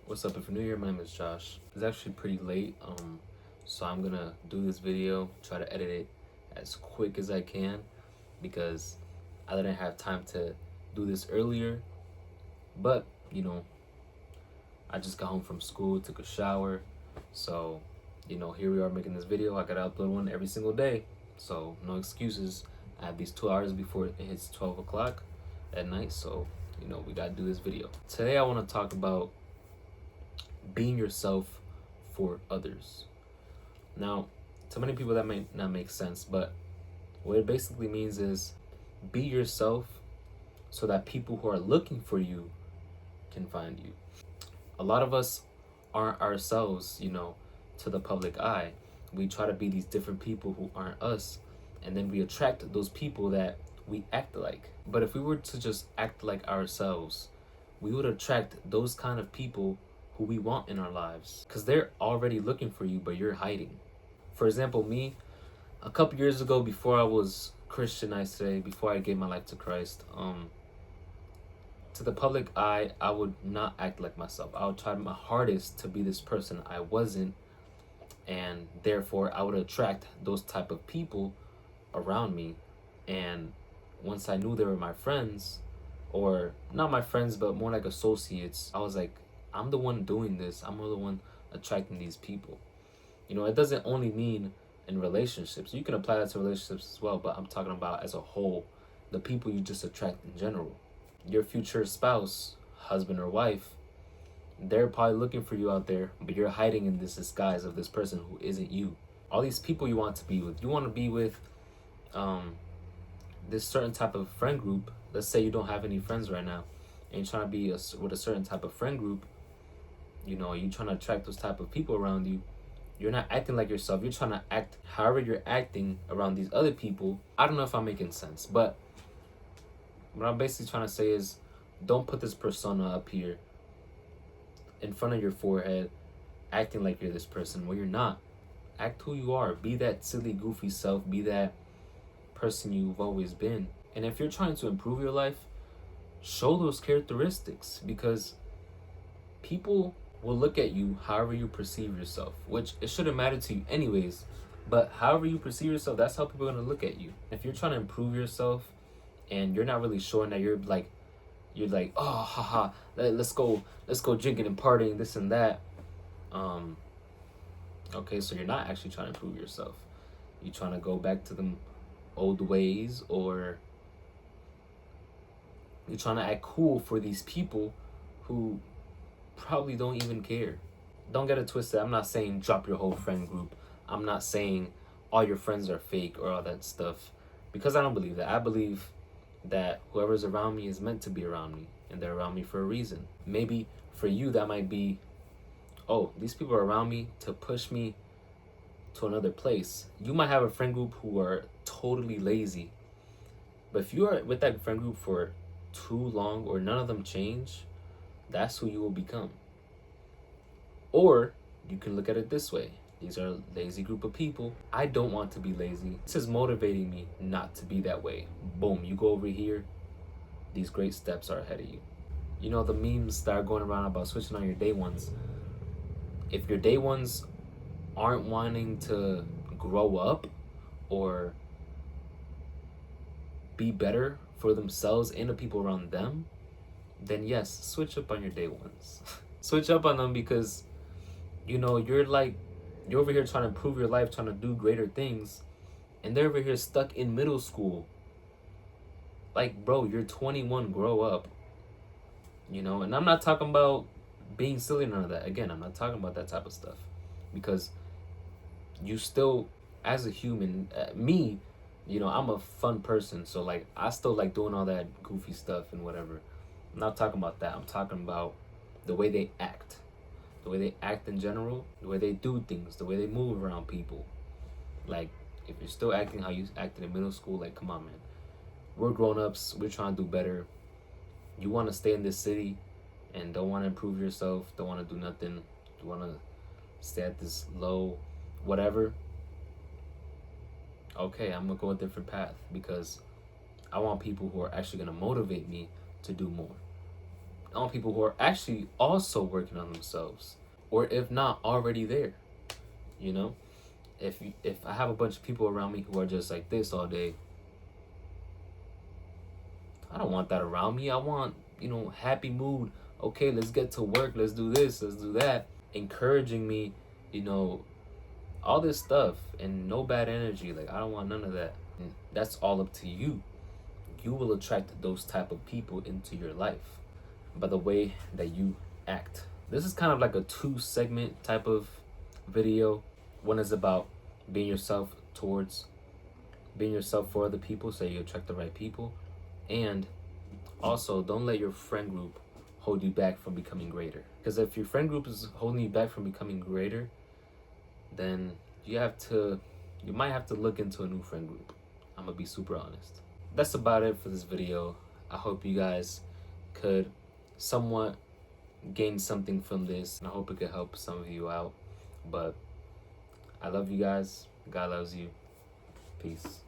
What's up? If you're new here, my name is Josh. It's actually pretty late, so I'm gonna do this video, try to edit it as quick as I can because I didn't have time to do this earlier. But I just got home from school, took a shower, so here we are making this video. I gotta upload one every single day, so no excuses. I have these 2 hours before it hits 12 o'clock at night, so we gotta do this video. Today I want to talk about being yourself for others. Now, to many people that may not make sense, but what it basically means is be yourself so that people who are looking for you can find you. A lot of us aren't ourselves, to the public eye. We try to be these different people who aren't us, and then we attract those people that we act like. But if we were to just act like ourselves, we would attract those kind of people who we want in our lives because they're already looking for you, but you're hiding. For example, me, a couple years ago, before I was Christian, I say, before I gave my life to Christ, to the public eye, I would not act like myself. I would try my hardest to be this person I wasn't, and therefore I would attract those type of people around me. And once I knew they were my friends, or not my friends, but more like associates, I was like, I'm the one doing this. I'm the one attracting these people. It doesn't only mean in relationships. You can apply that to relationships as well, but I'm talking about as a whole, the people you just attract in general. Your future spouse, husband or wife, they're probably looking for you out there, but you're hiding in this disguise of this person who isn't you. All these people you want to be with. You want to be with this certain type of friend group. Let's say you don't have any friends right now, and you're trying to be with a certain type of friend group. You're trying to attract those type of people around you. You're not acting like yourself. You're trying to act however you're acting around these other people. I don't know if I'm making sense, but what I'm basically trying to say is don't put this persona up here in front of your forehead acting like you're this person where you're not. Act who you are. Be that silly, goofy self. Be that person you've always been. And if you're trying to improve your life, show those characteristics, because people will look at you however you perceive yourself, which it shouldn't matter to you anyways, but however you perceive yourself, that's how people are going to look at you. If you're trying to improve yourself and you're not really showing that you're like, oh, haha, let's go drinking and partying, this and that. Okay, so you're not actually trying to improve yourself. You're trying to go back to them old ways, or you're trying to act cool for these people who probably don't even care. Don't get it twisted. I'm not saying drop your whole friend group. I'm not saying all your friends are fake or all that stuff, because I don't believe that. I believe that whoever's around me is meant to be around me, and they're around me for a reason. Maybe for you that might be, oh, these people are around me to push me to another place. You might have a friend group who are totally lazy, but if you are with that friend group for too long or none of them change, that's who you will become. Or you can look at it this way. These are a lazy group of people. I don't want to be lazy. This is motivating me not to be that way. Boom, you go over here. These great steps are ahead of you. The memes that are going around about switching on your day ones. If your day ones aren't wanting to grow up or be better for themselves and the people around them, then yes, switch up on your day ones. Switch up on them, because you're over here trying to improve your life, trying to do greater things, and they're over here stuck in middle school. Like, bro, you're 21, grow up. And I'm not talking about being silly or none of that. Again, I'm not talking about that type of stuff, because you still, as a human, me, I'm a fun person, so like I still like doing all that goofy stuff and whatever. I'm not talking about that. I'm talking about the way they act. The way they act in general, the way they do things, the way they move around people. Like, if you're still acting how you acted in middle school, like, come on, man. We're grown-ups. We're trying to do better. You want to stay in this city and don't want to improve yourself, don't want to do nothing, you want to stay at this low whatever. Okay, I'm going to go a different path, because I want people who are actually going to motivate me to do more. I want people who are actually also working on themselves, or if not already there. You know, if I have a bunch of people around me who are just like this all day, I don't want that around me. I want, happy mood. Okay, let's get to work. Let's do this. Let's do that. Encouraging me, you know, all this stuff, and no bad energy. Like, I don't want none of that. And that's all up to you. You will attract those type of people into your life by the way that you act. This is kind of like a 2 segment type of video. One is about being yourself for other people so you attract the right people. And also, don't let your friend group hold you back from becoming greater. Because if your friend group is holding you back from becoming greater, then you might have to look into a new friend group. I'm gonna be super honest. That's about it for this video. I hope you guys could somewhat gain something from this, and I hope it could help some of you out. But I love you guys. God loves you. Peace.